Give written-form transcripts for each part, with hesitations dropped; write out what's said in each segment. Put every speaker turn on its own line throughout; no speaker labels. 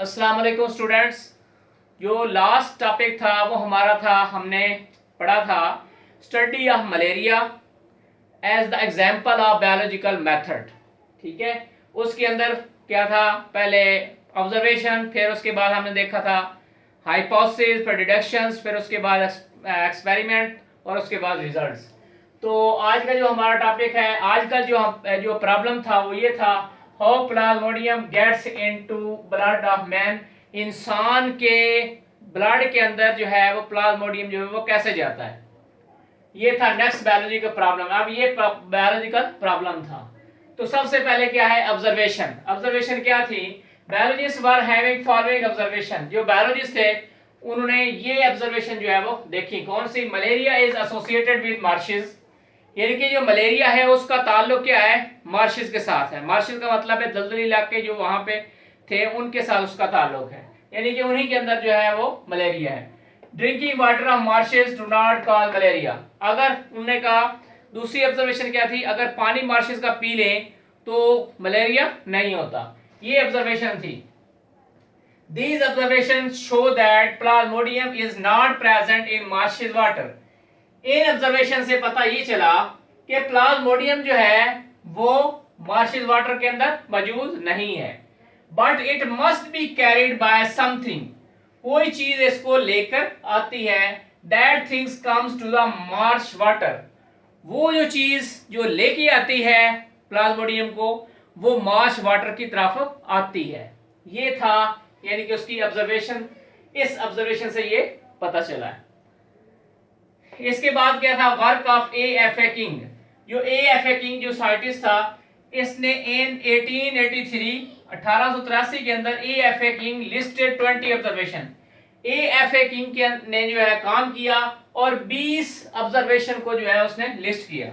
अस्सलाम वालेकुम स्टूडेंट्स। जो लास्ट टॉपिक था वो हमारा था, हमने पढ़ा था study of malaria as the example of biological method. ठीक है, उसके अंदर क्या था, पहले ऑब्जर्वेशन, फिर उसके बाद हमने देखा था हाइपोथेसिस, फिर डिडक्शंस, फिर उसके बाद एक्सपेरिमेंट और उसके बाद रिजल्ट्स। तो आज का जो हमारा टॉपिक है, आज का जो प्रॉब्लम था वो ये था, how plasmodium gets into blood of man. इंसान के ब्लड के अंदर जो है वो प्लाज्मोडियम जो है वो कैसे जाता है, ये था नेक्स्ट बायोलॉजिकल प्रॉब्लम। अब ये बायोलॉजिकल प्रॉब्लम था। तो सबसे पहले क्या है, ऑब्जर्वेशन। ऑब्जर्वेशन क्या थी, biologist were having following observation. जो बायोलॉजिस्ट थे उन्होंने ये ऑब्जर्वेशन जो है वो देखी। कौन सी, malaria is associated with marshes, यानी कि जो मलेरिया है उसका ताल्लुक क्या है, मार्शेस के साथ है। मार्शेस का मतलब है दलदली इलाके जो वहां पे थे उनके साथ उसका ताल्लुक है, यानी कि उन्हीं के अंदर जो है वो मलेरिया है। Drinking water of marches do not cause malaria. अगर उन्होंने कहा, दूसरी ऑब्जर्वेशन क्या थी, अगर पानी मार्शेस का पी लें तो मलेरिया नहीं होता। ये ऑब्जर्वेशन थी। These observations show that plasmodium is not present in marshes water. In observation से पता ये चला कि प्लाज्मोडियम जो है वो मार्शेस वाटर के अंदर मौजूद नहीं है, but it must be carried by something. कोई चीज इसको लेकर आती है, that things comes to the marsh water. वो जो चीज जो लेके आती है प्लाज्मोडियम को, वो मार्श वाटर की तरफ आती है। ये था, यानी कि उसकी ऑब्जर्वेशन, इस ऑब्जर्वेशन से ये पता चला है। इसके बाद क्या था, work of A F a king. जो ए एफ ए किंग जो साइंटिस्ट था, इसने इन 1883 के अंदर A F a king listed 20 observation. A F a king ने जो है काम किया और 20 ऑब्जर्वेशन को जो है उसने लिस्ट किया।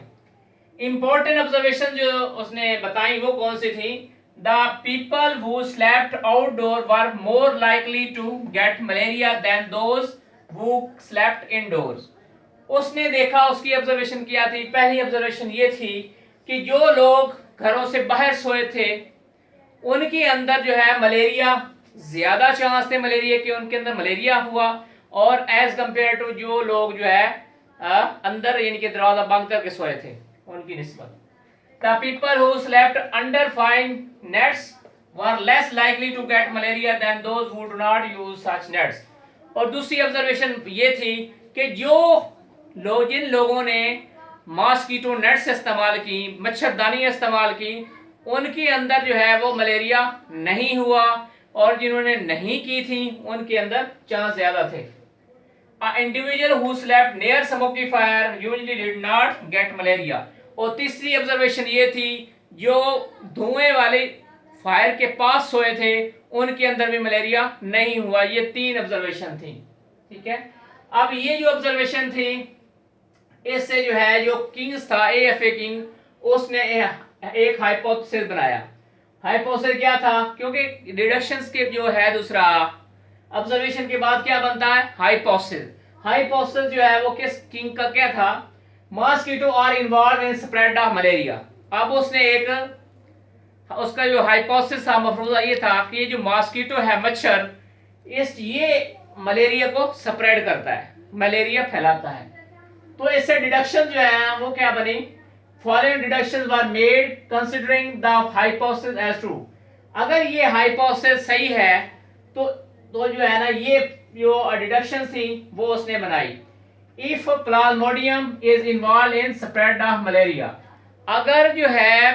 इंपॉर्टेंट ऑब्जर्वेशन जो उसने बताई वो कौन सी थी, the people who slept outdoor were more likely to get malaria than those who slept indoors. उसने देखा, उसकी ऑब्जर्वेशन किया थी, पहली ऑब्जर्वेशन ये थी कि जो लोग घरों से बाहर सोए थे उनके अंदर जो है मलेरिया, ज्यादा चांस थे मलेरिया के, उनके अंदर मलेरिया हुआ, और एज कंपेयर टू जो लोग जो है अंदर यानी कि दरवाजा बंद करके सोए थे उनकी निस्बत। The people who slept under fine nets were less likely to get malaria than those who do not use such nets. और दूसरी ऑब्जर्वेशन ये थी कि जिन लोगों ने मॉस्किटो नेट्स इस्तेमाल की, मच्छरदानी इस्तेमाल की, उनके अंदर जो है वो मलेरिया नहीं हुआ, और जिन्होंने नहीं की थी उनके अंदर चांस ज्यादा थे। Individual who slept near smoky fire usually did not gate malaria. और तीसरी ऑब्जर्वेशन ये थी, जो धुएं वाले फायर के पास सोए थे उनके अंदर भी मलेरिया नहीं हुआ। ये 3 ऑब्जर्वेशन थी। ठीक है, अब ये जो ऑब्जर्वेशन थी, इससे जो है जो किंग्स था, ए एफ ए किंग, उसने एक हाइपोथेसिस बनाया। हाइपोथेसिस क्या था, क्योंकि डिडक्शंस के जो है दूसरा ऑब्जर्वेशन के बाद क्या बनता है, हाइपोथेसिस। हाइपोथेसिस जो है वो किस किंग का क्या था, mosquito are involve in spread of malaria. अब उसने एक, उसका जो हाइपोथेसिस था, मफरूजा ये था कि ये जो मॉस्किटो है, मच्छर, ये मलेरिया को स्प्रेड करता है, मलेरिया फैलाता है। तो इससे डिडक्शन जो है वो क्या बनी, following deductions were made considering the hypothesis as true. अगर ये हाइपोथेसिस सही है तो जो है ना, ये जो डिडक्शन थी वो उसने बनाई। If Plasmodium is involve in spread of malaria, अगर जो है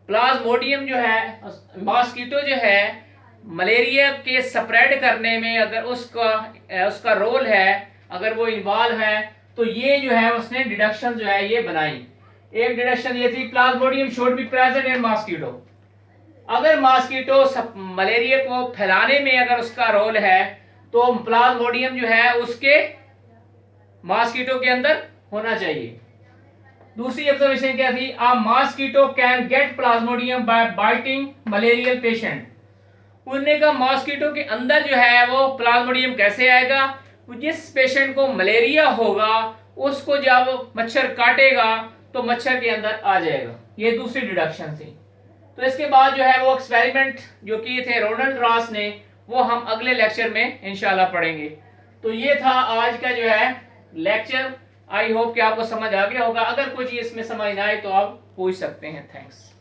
प्लाज्मोडियम जो है, मॉस्किटो जो है, मलेरिया के स्प्रेड करने में अगर उसका रोल है, अगर वो इन्वॉल्व है, तो ये जो है उसने डिडक्शन जो है ये बनाई। एक डिडक्शन ये थी, Plasmodium should be present in mosquito. अगर मॉस्किटो मलेरिया को फैलाने में अगर उसका रोल है, तो प्लाज्मोडियम जो है उसके मॉस्किटो के अंदर होना चाहिए। दूसरी ऑब्जर्वेशन क्या थी, a mosquito can get plasmodium by biting malarial patient. उन्होंने कहा मॉस्किटो के अंदर जो है वो प्लाज्मोडियम कैसे आएगा, जिस पेशेंट को मलेरिया होगा उसको जब मच्छर काटेगा तो मच्छर के अंदर आ जाएगा। ये दूसरी डिडक्शन थी। तो इसके बाद जो है वो एक्सपेरिमेंट जो किए थे रोनाल्ड रॉस ने, वो हम अगले लेक्चर में इंशाल्लाह पढ़ेंगे। तो ये था आज का जो है लेक्चर। आई होप कि आपको समझ आ गया होगा। अगर कोई चीज़ इसमें समझ ना आए तो आप पूछ सकते हैं। थैंक्स।